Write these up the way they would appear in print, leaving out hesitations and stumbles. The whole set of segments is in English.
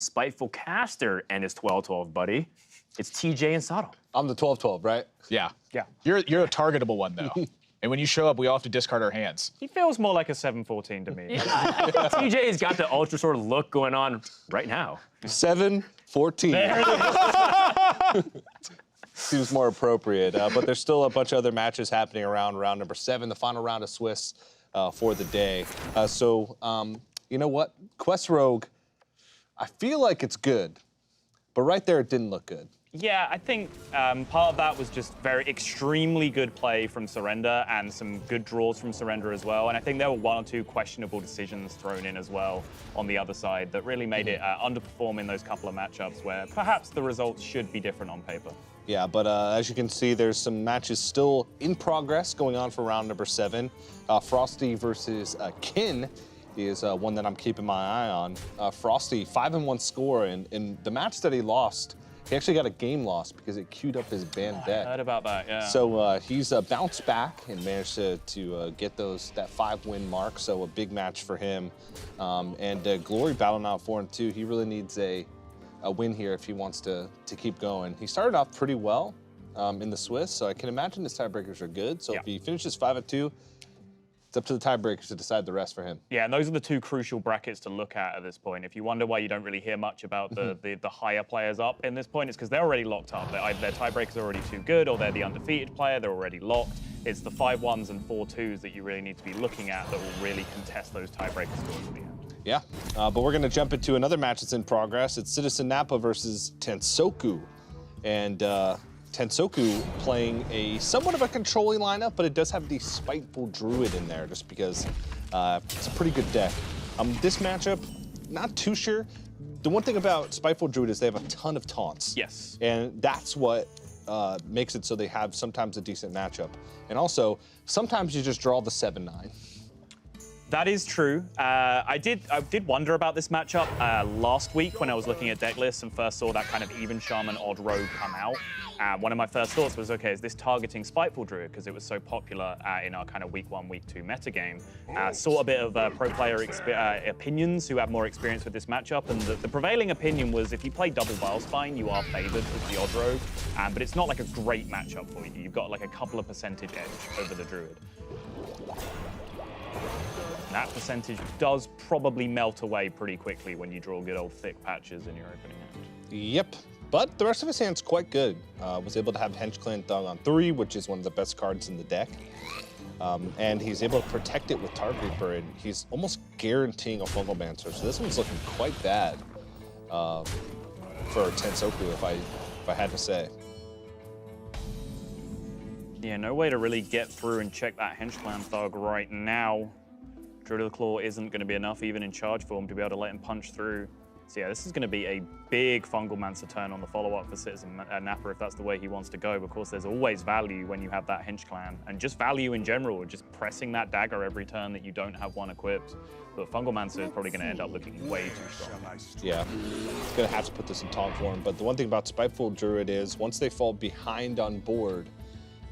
Spiteful Caster and his 12-12 buddy. It's TJ and Sato. I'm the 12-12, right? Yeah. Yeah. You're a targetable one, though. And when you show up, we all have to discard our hands. He feels more like a 7-14 to me. TJ has got the ultra sort of look going on right now. 7-14. Seems more appropriate, but there's still a bunch of other matches happening around round number 7, the final round of Swiss for the day. You know what? Quest Rogue, I feel like it's good, but right there it didn't look good. Yeah, I think part of that was just extremely good play from Surrender and some good draws from Surrender as well. And I think there were 1 or 2 questionable decisions thrown in as well on the other side that really made it underperform in those couple of matchups where perhaps the results should be different on paper. Yeah, but as you can see, there's some matches still in progress going on for round number 7. Frosty versus Kin is one that I'm keeping my eye on. Frosty, 5-1 score, and in the match that he lost, he actually got a game loss because it queued up his banned deck. I heard about that, yeah. So he's bounced back and managed to get that 5-win mark. So a big match for him. And Glory Battle now 4-2. He really needs a win here if he wants to keep going. He started off pretty well in the Swiss, so I can imagine his tiebreakers are good. So if he finishes 5-2, it's up to the tiebreakers to decide the rest for him. Yeah, and those are the 2 crucial brackets to look at this point. If you wonder why you don't really hear much about the higher players up in this point, it's because they're already locked up. Either their tiebreakers are already too good, or they're the undefeated player, they're already locked. It's the 5-1s and 4-2s that you really need to be looking at that will really contest those tiebreakers towards the end. Yeah, but we're going to jump into another match that's in progress. It's CitizenNappa versus Tansoku. And Tansoku playing a somewhat of a controlling lineup, but it does have the Spiteful Druid in there just because it's a pretty good deck. This matchup, not too sure. The one thing about Spiteful Druid is they have a ton of taunts. Yes. And that's what makes it so they have sometimes a decent matchup. And also, sometimes you just draw the 7-9. That is true. I did wonder about this matchup last week when I was looking at deck lists and first saw that kind of even Shaman odd rogue come out. One of my first thoughts was, okay, is this targeting Spiteful Druid? Because it was so popular in our kind of week 1, week 2 metagame. Saw a bit of pro player opinions who have more experience with this matchup, and the prevailing opinion was if you play double Vilespine, you are favored as the odd rogue, but it's not like a great matchup for you. You've got like a couple of percentage edge over the Druid. That percentage does probably melt away pretty quickly when you draw good old thick patches in your opening hand. Yep, but the rest of his hand's quite good. Was able to have Hench Clan Thug on 3, which is one of the best cards in the deck. And he's able to protect it with Tar Reaper, and he's almost guaranteeing a Fungal Mancer. So this one's looking quite bad for Tansoku, if I had to say. Yeah, no way to really get through and check that Hench Clan Thug right now. Druid of the Claw isn't going to be enough, even in charge form, to be able to let him punch through. So yeah, this is going to be a big Fungal Mancer turn on the follow-up for CitizenNappa if that's the way he wants to go. Of course, there's always value when you have that Hench Clan, and just value in general, just pressing that dagger every turn that you don't have one equipped. But Fungal Mancer is probably going to end up looking way too strong. Yeah, it's going to have to put this in taunt form. But the one thing about Spiteful Druid is once they fall behind on board,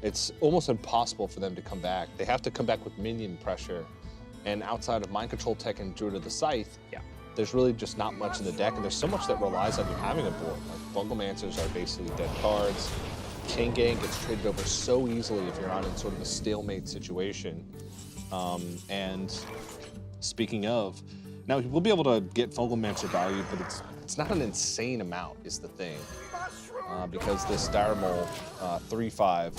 it's almost impossible for them to come back. They have to come back with minion pressure. And outside of Mind Control Tech and Druid of the Scythe, there's really just not much in the deck, and there's so much that relies on you having a board. Like Fungal Mancers are basically dead cards. Chain Gang gets traded over so easily if you're not in sort of a stalemate situation. And speaking of, now we'll be able to get Fungal Mancer value, but it's not an insane amount is the thing. Because this Dire Mole 3/5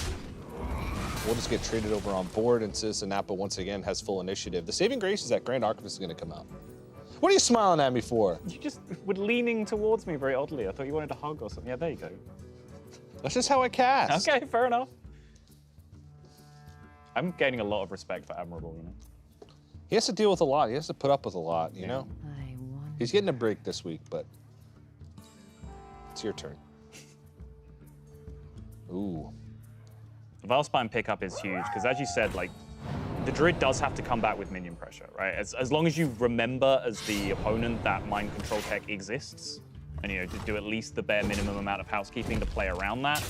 will just get traded over on board, and CitizenNappa once again has full initiative. The saving grace is that Grand Archivist is going to come out. What are you smiling at me for? You just were leaning towards me very oddly. I thought you wanted a hug or something. Yeah, there you go. That's just how I cast. Okay, fair enough. I'm gaining a lot of respect for Admirable, you know. He has to deal with a lot. He has to put up with a lot, you know? He's getting a break this week, but it's your turn. Ooh. The Vilespine pickup is huge, because as you said, like, the Druid does have to come back with minion pressure, right? As long as you remember as the opponent that Mind Control Tech exists, and to do at least the bare minimum amount of housekeeping to play around that.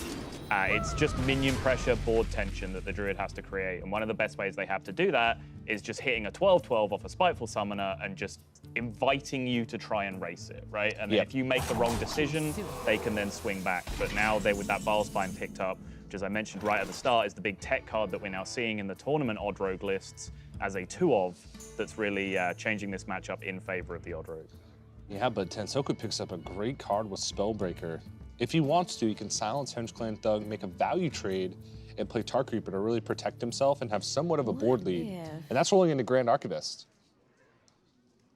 It's just minion pressure, board tension that the Druid has to create. And one of the best ways they have to do that is just hitting a 12/12 off a Spiteful Summoner and just inviting you to try and race it, right? And then if you make the wrong decision, they can then swing back. But now with that Vilespine picked up, which as I mentioned right at the start, is the big tech card that we're now seeing in the tournament Odd Rogue lists as a 2-of that's really changing this matchup in favor of the Odd Rogue. Yeah, but Tansoku picks up a great card with Spellbreaker. If he wants to, he can silence Henge-Clan Thug, make a value trade, and play Tar Creeper to really protect himself and have somewhat of a board lead. And that's rolling into Grand Archivist.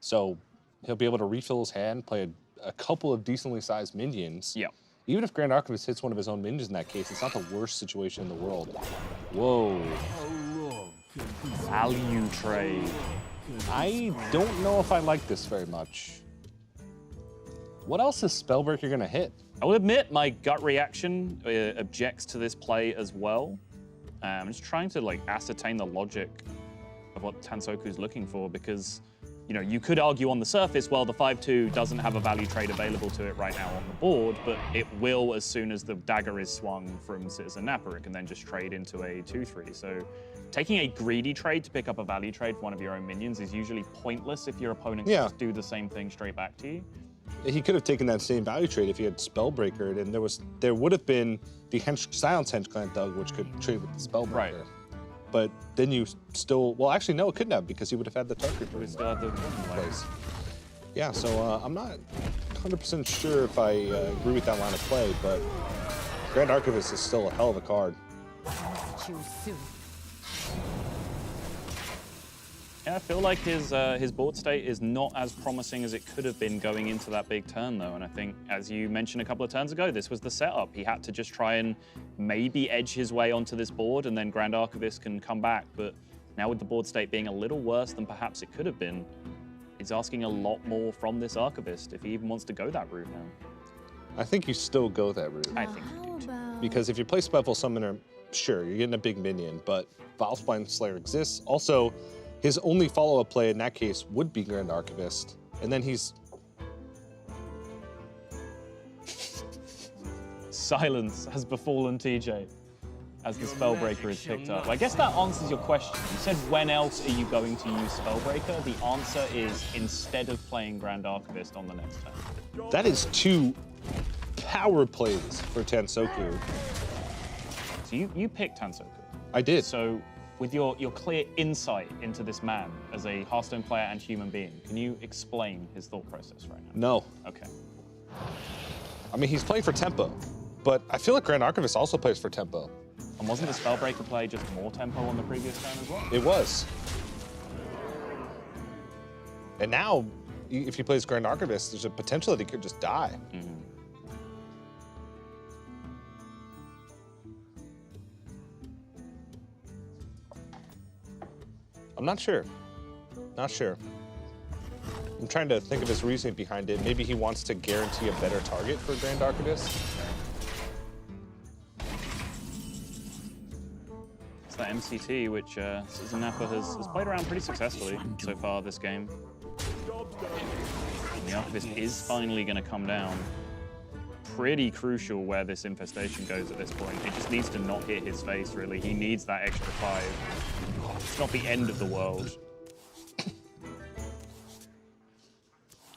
So he'll be able to refill his hand, play a couple of decently sized minions. Yeah. Even if Grand Archivist hits one of his own minions in that case, it's not the worst situation in the world. Whoa. Value trade. I don't know if I like this very much. What else is Spellbreaker gonna hit? I will admit my gut reaction objects to this play as well. I'm just trying to ascertain the logic of what Tansoku's looking for, because you could argue on the surface, well, the 5/2 doesn't have a value trade available to it right now on the board, but it will as soon as the dagger is swung from CitizenNappa. It can then just trade into a 2/3. So taking a greedy trade to pick up a value trade for one of your own minions is usually pointless if your opponent can just do the same thing straight back to you. He could have taken that same value trade if he had Spellbreaker, and there would have been the Silence Henge-Clan Thug, which could trade with the Spellbreaker. Right. But then you still, well, actually, no, it couldn't have, because he would have had the Tar Creeper We in still have the place. Yeah, so I'm not 100% sure if I agree with that line of play, but Grand Archivist is still a hell of a card. Yeah, I feel like his board state is not as promising as it could have been going into that big turn, though. And I think, as you mentioned a couple of turns ago, this was the setup. He had to just try and maybe edge his way onto this board, and then Grand Archivist can come back. But now with the board state being a little worse than perhaps it could have been, he's asking a lot more from this Archivist if he even wants to go that route now. I think you still go that route. I think you do, too. Because if you play Spiteful Summoner, sure, you're getting a big minion, but Vilespine Slayer exists. Also, his only follow-up play in that case would be Grand Archivist. And then he's... Silence has befallen TJ as the Spellbreaker is picked up. I guess that answers your question. You said, when else are you going to use Spellbreaker? The answer is instead of playing Grand Archivist on the next turn. That is 2 power plays for Tansoku. So you picked Tansoku. I did. So with your clear insight into this man as a Hearthstone player and human being, can you explain his thought process right now? No. Okay. I mean, he's playing for tempo, but I feel like Grand Archivist also plays for tempo. And wasn't the Spellbreaker play just more tempo on the previous turn as well? It was. And now, if he plays Grand Archivist, there's a potential that he could just die. Mm-hmm. I'm not sure. Not sure. I'm trying to think of his reasoning behind it. Maybe he wants to guarantee a better target for Grand Archivist. It's that MCT, which CitizenNappa has played around pretty successfully so far this game. And the Archivist is finally going to come down. Pretty crucial where this infestation goes at this point. It just needs to not hit his face, really. He needs that extra 5. It's not the end of the world.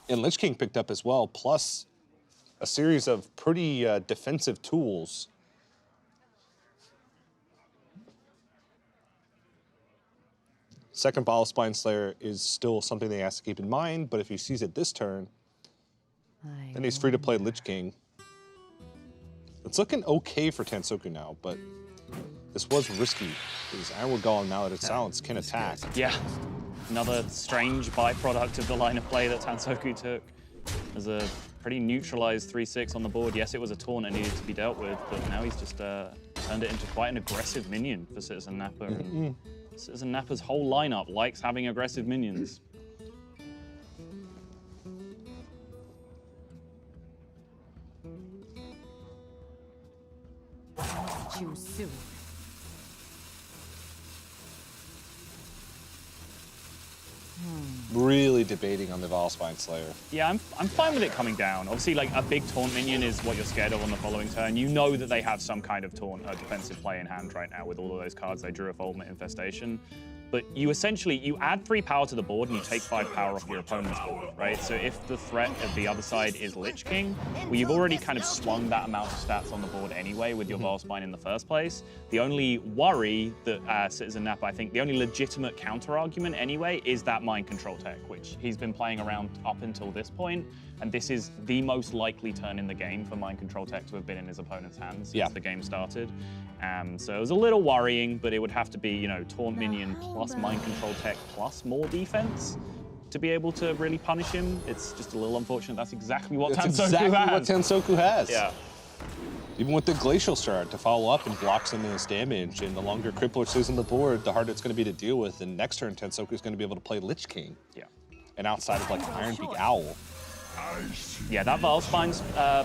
And Lich King picked up as well, plus a series of pretty defensive tools. Second Vilespine Slayer is still something they have to keep in mind, but if he sees it this turn, then he's free to play Lich King. It's looking okay for Tansoku now, but this was risky, because Ironwood Golem, now that it's silenced, can attack. Yeah, another strange byproduct of the line of play that Tansoku took. There's a pretty neutralized 3/6 on the board. Yes, it was a taunt and needed to be dealt with, but now he's just turned it into quite an aggressive minion for CitizenNappa. And CitizenNappa's whole lineup likes having aggressive minions. really debating on the Valspine Slayer. Yeah, I'm fine with it coming down. Obviously, like a big taunt minion is what you're scared of on the following turn. You know that they have some kind of taunt defensive play in hand right now with all of those cards they drew of Ultimate Infestation. But you essentially, you add 3 power to the board and you take 5 power off your opponent's board, right? So if the threat of the other side is Lich King, well, you've already kind of swung that amount of stats on the board anyway with your Valspine in the first place. The only worry that CitizenNappa, I think, the only legitimate counter-argument anyway is that mind control tech, which he's been playing around up until this point, and this is the most likely turn in the game for mind control tech to have been in his opponent's hands since the game started. So it was a little worrying, but it would have to be, you know, taunt minion plus mind control tech plus more defense to be able to really punish him. It's just a little unfortunate. That's exactly what Tansoku has. What Tansoku has. Yeah. Even with the Glacial Shard to follow up and block some of this damage, and the longer Crippler stays on the board, the harder it's going to be to deal with. And next turn, Tansoku is going to be able to play Lich King. Yeah. And outside of like Ironbeak Owl. Yeah, that Valspine's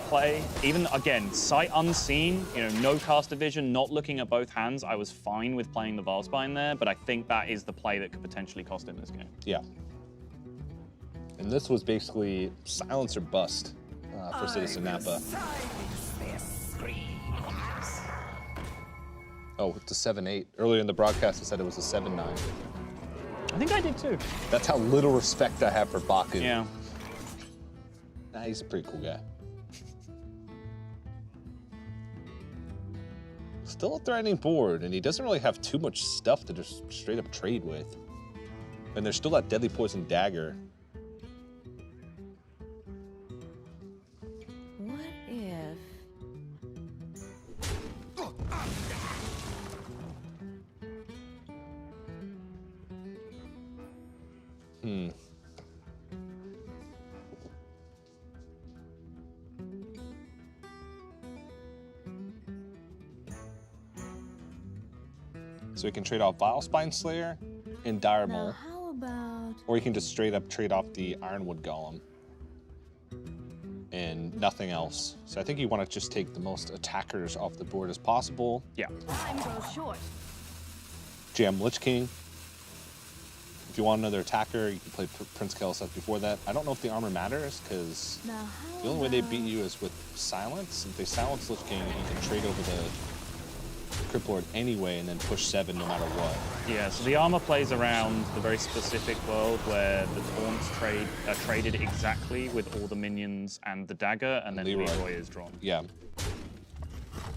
play, even again, sight unseen, you know, no caster vision, not looking at both hands, I was fine with playing the Valspine there, but I think that is the play that could potentially cost him this game. Yeah. And this was basically silence or bust for CitizenNappa. Oh, it's a 7-8. Earlier in the broadcast, I said it was a 7-9. I think I did too. That's how little respect I have for Baku. Yeah. Nah, he's a pretty cool guy. Still a threatening board, and he doesn't really have too much stuff to just straight up trade with. And there's still that Deadly Poison Dagger. What if... So he can trade off Vilespine Slayer and Dire Now, Mole, how about... or he can just straight up trade off the Ironwood Golem and nothing else. So I think you want to just take the most attackers off the board as possible. Yeah. Time goes short. Jam Lich King. If you want another attacker, you can play Prince Kel'Seth before that. I don't know if the armor matters, because Now, how the only way they about- beat you is with silence. If they silence Lich King, you can trade over the Crypt Lord anyway and then push 7 no matter what. Yeah, so the armor plays around the very specific world where the taunts are traded exactly with all the minions and the dagger, and then Leroy is drawn. Yeah.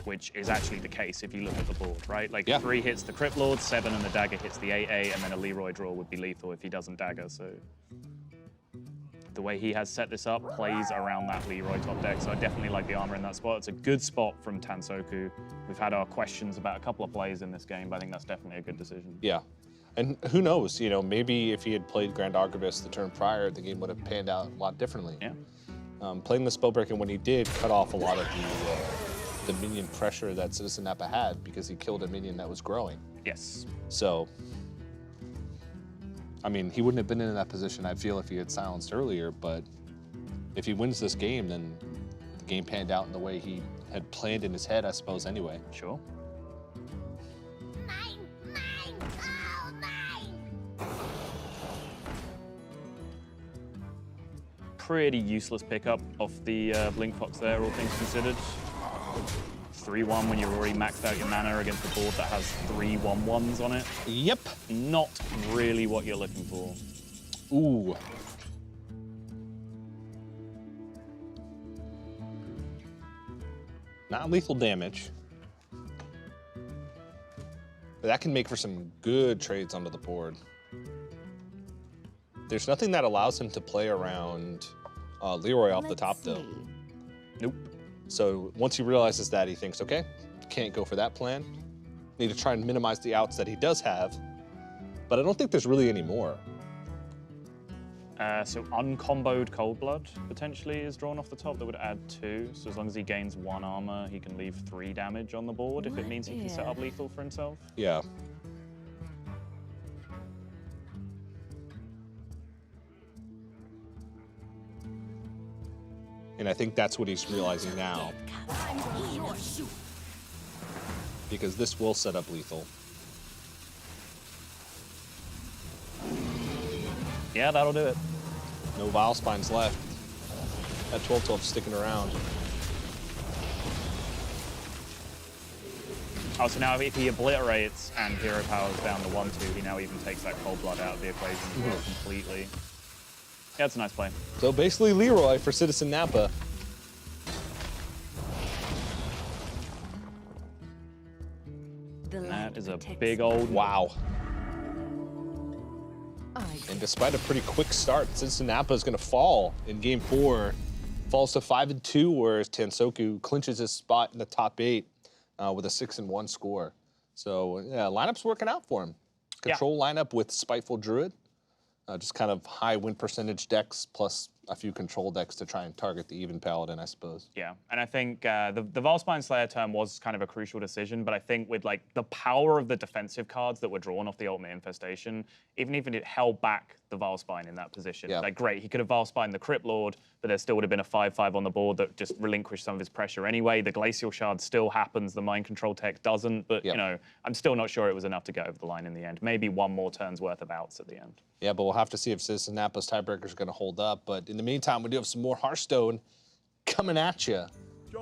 Which is actually the case if you look at the board, right? Like 3 hits the Crypt Lord, 7 and the dagger hits the 8/8, and then a Leroy draw would be lethal if he doesn't dagger, so... The way he has set this up plays around that Leroy top deck, so I definitely like the armor in that spot. It's a good spot from Tansoku. We've had our questions about a couple of plays in this game, but I think that's definitely a good decision. Yeah. And who knows, you know, maybe if he had played Grand Archivist the turn prior, the game would have panned out a lot differently. Yeah. Playing the Spellbreaker when he did cut off a lot of the minion pressure that CitizenNappa had because he killed a minion that was growing. Yes. So, I mean, he wouldn't have been in that position, I feel, if he had silenced earlier, but if he wins this game, then the game panned out in the way he had planned in his head, I suppose, anyway. Sure. Pretty useless pickup off the Blink Fox there, all things considered. 3-1 when you've already maxed out your mana against a board that has 3 1/1s on it. Yep. Not really what you're looking for. Ooh. Not lethal damage. But that can make for some good trades onto the board. There's nothing that allows him to play around Leroy off the top, though. Nope. So once he realizes that, he thinks, okay, can't go for that plan. Need to try and minimize the outs that he does have. But I don't think there's really any more. So uncomboed Cold Blood potentially is drawn off the top. That would add 2. So as long as he gains 1 armor, he can leave 3 damage on the board if it means he can set up lethal for himself. Yeah. And I think that's what he's realizing now. Because this will set up lethal. Yeah, that'll do it. No Vile Spines left. That 12-12 sticking around. Oh, so now if he obliterates and Hero Power's down to 1-2, he now even takes that Cold Blood out of the equation as well completely. Yeah, it's a nice play. So basically Leroy for CitizenNappa. That is a big old Wow. I And despite a pretty quick start, CitizenNappa is going to fall in game 4. Falls to 5-2, whereas Tansoku clinches his spot in the top 8 with a 6-1 score. So yeah, lineup's working out for him. Control lineup with Spiteful Druid. Just kind of high win percentage decks plus a few control decks to try and target the even paladin, I suppose. Yeah, and I think the Valspine Slayer turn was kind of a crucial decision, but I think with like the power of the defensive cards that were drawn off the Ultimate Infestation, even if it held back the Valspine in that position, Yeah. like great, he could have Valspine the Crypt Lord, but there still would have been a 5/5 on the board that just relinquished some of his pressure anyway. The Glacial Shard still happens, the Mind Control tech doesn't, but Yep. you know, I'm still not sure it was enough to get over the line in the end. Maybe one more turn's worth of outs at the end. Yeah, but we'll have to see if CitizenNappa's tiebreaker is going to hold up. But in the meantime, we do have some more Hearthstone coming at you.